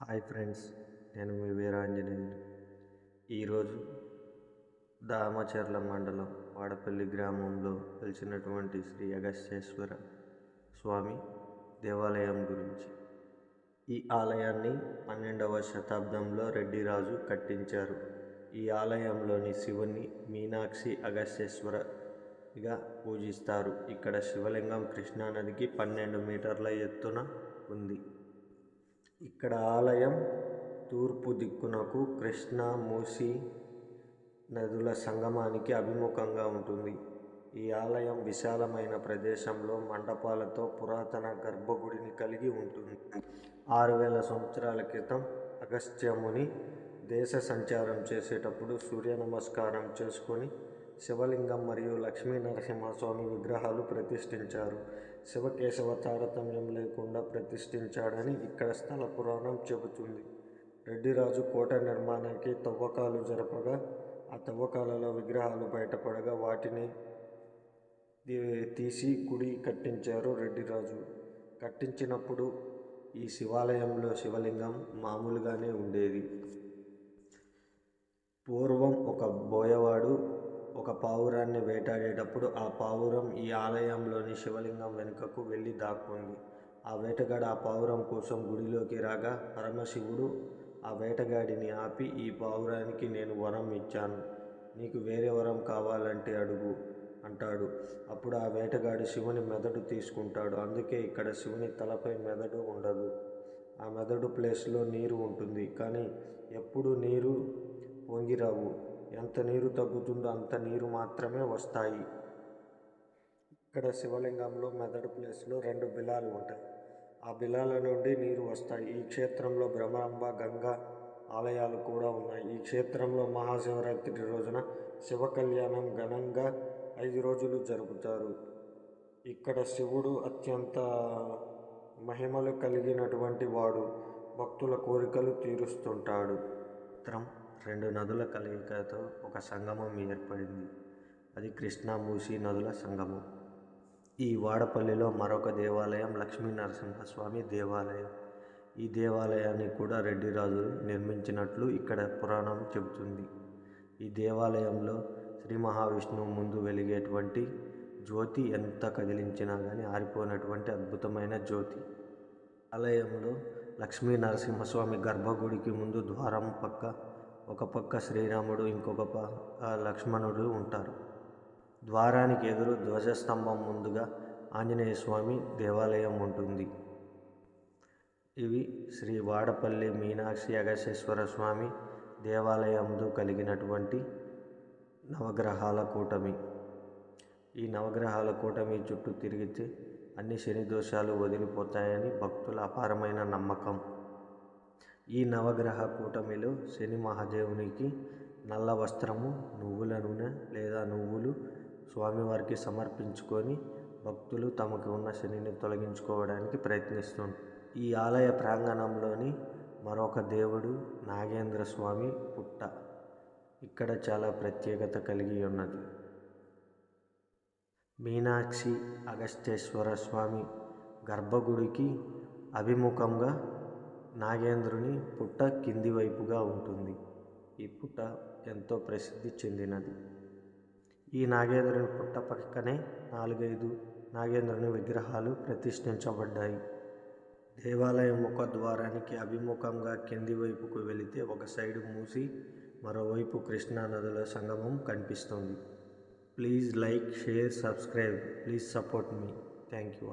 Hi friends, నేను మీ వీరాంజనేయులు. ఈరోజు దామచర్ల మండలం వాడపల్లి గ్రామంలో వెలిసినటువంటి శ్రీ అగస్త్యేశ్వర స్వామి దేవాలయం గురించి. ఈ ఆలయాన్ని 12వ శతాబ్దంలో రెడ్డిరాజు కట్టించారు. ఈ ఆలయంలోని శివుని మీనాక్షి అగస్త్యేశ్వరగా పూజిస్తారు. ఇక్కడ శివలింగం కృష్ణానదికి 12 మీటర్ల ఎత్తున ఉంది. ఇక్కడ ఆలయం తూర్పు దిక్కునకు కృష్ణా మూసీ నదుల సంగమానికి అభిముఖంగా ఉంటుంది. ఈ ఆలయం విశాలమైన ప్రదేశంలో మండపాలతో పురాతన గర్భగుడిని కలిగి ఉంటుంది. 6000 సంవత్సరాల క్రితం అగస్త్యముని దేశ సంచారం చేసేటప్పుడు సూర్య నమస్కారం చేసుకొని శివలింగం మరియు లక్ష్మీ నరసింహస్వామి విగ్రహాలు ప్రతిష్ఠించారు. శివకేశవ తారతమ్యం లేకుండా ప్రతిష్ఠించాడని ఇక్కడ స్థల పురాణం చెబుతుంది. రెడ్డిరాజు కోట నిర్మాణానికి తవ్వకాలు జరపగా ఆ తవ్వకాలలో విగ్రహాలు బయటపడగా వాటిని తీసి గుడి కట్టించారు రెడ్డిరాజు. కట్టించినప్పుడు ఈ శివాలయంలో శివలింగం మామూలుగానే ఉండేది. పూర్వం ఒక బోయవాడు ఒక పావురాన్ని వేటాడేటప్పుడు ఆ పావురం ఈ ఆలయంలోని శివలింగం వెనుకకు వెళ్ళి దాక్కుంది. ఆ వేటగాడు ఆ పావురం కోసం గుడిలోకి రాగా పరమశివుడు ఆ వేటగాడిని ఆపి, ఈ పావురానికి నేను వరం ఇచ్చాను, నీకు వేరే వరం కావాలంటే అడుగు అంటాడు. అప్పుడు ఆ వేటగాడు శివుని మెదడు తీసుకుంటాడు. అందుకే ఇక్కడ శివుని తలపై మెదడు ఉండదు. ఆ మెదడు ప్లేస్లో నీరు ఉంటుంది. కానీ ఎప్పుడు నీరు పొంగిరావు. ఎంత నీరు తగ్గుతుందో అంత నీరు మాత్రమే వస్తాయి. ఇక్కడ శివలింగంలో మెదడు ప్లేస్లో 2 బిలాలు ఉంటాయి. ఆ బిలాల నుండి నీరు వస్తాయి. ఈ క్షేత్రంలో భ్రమరాంబ, గంగా ఆలయాలు కూడా ఉన్నాయి. ఈ క్షేత్రంలో మహాశివరాత్రి రోజున శివ కళ్యాణం ఘనంగా 5 రోజులు జరుపుతారు. ఇక్కడ శివుడు అత్యంత మహిమలు కలిగినటువంటి వాడు. భక్తుల కోరికలు తీరుస్తుంటాడు. 2 నదుల కలయికతో ఒక సంగమం ఏర్పడింది. అది కృష్ణా మూసీ నదుల సంగమం. ఈ వాడపల్లిలో మరొక దేవాలయం లక్ష్మీ నరసింహస్వామి దేవాలయం. ఈ దేవాలయాన్ని కూడా రెడ్డిరాజు నిర్మించినట్లు ఇక్కడ పురాణం చెబుతుంది. ఈ దేవాలయంలో శ్రీ మహావిష్ణువు ముందు వెలిగేటువంటి జ్యోతి ఎంత కదిలించినా కానీ ఆరిపోయినటువంటి అద్భుతమైన జ్యోతి. ఆలయంలో లక్ష్మీ నరసింహస్వామి గర్భగుడికి ముందు ద్వారం పక్క ఒక పక్క శ్రీరాముడు, ఇంకొక పక్క లక్ష్మణుడు ఉంటారు. ద్వారానికి ఎదురు ధ్వజస్తంభం ముందుగా ఆంజనేయ స్వామి దేవాలయం ఉంటుంది. ఇవి శ్రీ వాడపల్లి మీనాక్షి అగస్త్యేశ్వర స్వామి దేవాలయంలో కలిగినటువంటి నవగ్రహాల కూటమి. ఈ నవగ్రహాల కూటమి చుట్టూ తిరిగితే అన్ని శని దోషాలు వదిలిపోతాయని భక్తుల అపారమైన నమ్మకం. ఈ నవగ్రహ కూటమిలో శని మహాదేవునికి నల్ల వస్త్రము, నువ్వుల నూనె లేదా నువ్వులు స్వామివారికి సమర్పించుకొని భక్తులు తమకు ఉన్న శనిని తొలగించుకోవడానికి ప్రయత్నిస్తుంటారు. ఈ ఆలయ ప్రాంగణంలోని మరొక దేవుడు నాగేంద్ర స్వామి పుట్ట ఇక్కడ చాలా ప్రత్యేకత కలిగి ఉన్నది. మీనాక్షి అగస్త్యేశ్వర స్వామి గర్భగుడికి అభిముఖంగా నాగేంద్రుని పుట్ట కింది వైపుగా ఉంటుంది. ఈ పుట్ట ఎంతో ప్రసిద్ధి చెందినది. ఈ నాగేంద్రుని పుట్ట పక్కనే 4-5 నాగేంద్రుని విగ్రహాలు ప్రతిష్ఠించబడ్డాయి. దేవాలయం ముఖద్వారానికి అభిముఖంగా కింది వైపుకు వెళితే ఒక సైడు మూసి, మరోవైపు కృష్ణా నదుల సంగమం కనిపిస్తుంది. Please like, share, subscribe. Please support me. Thank you.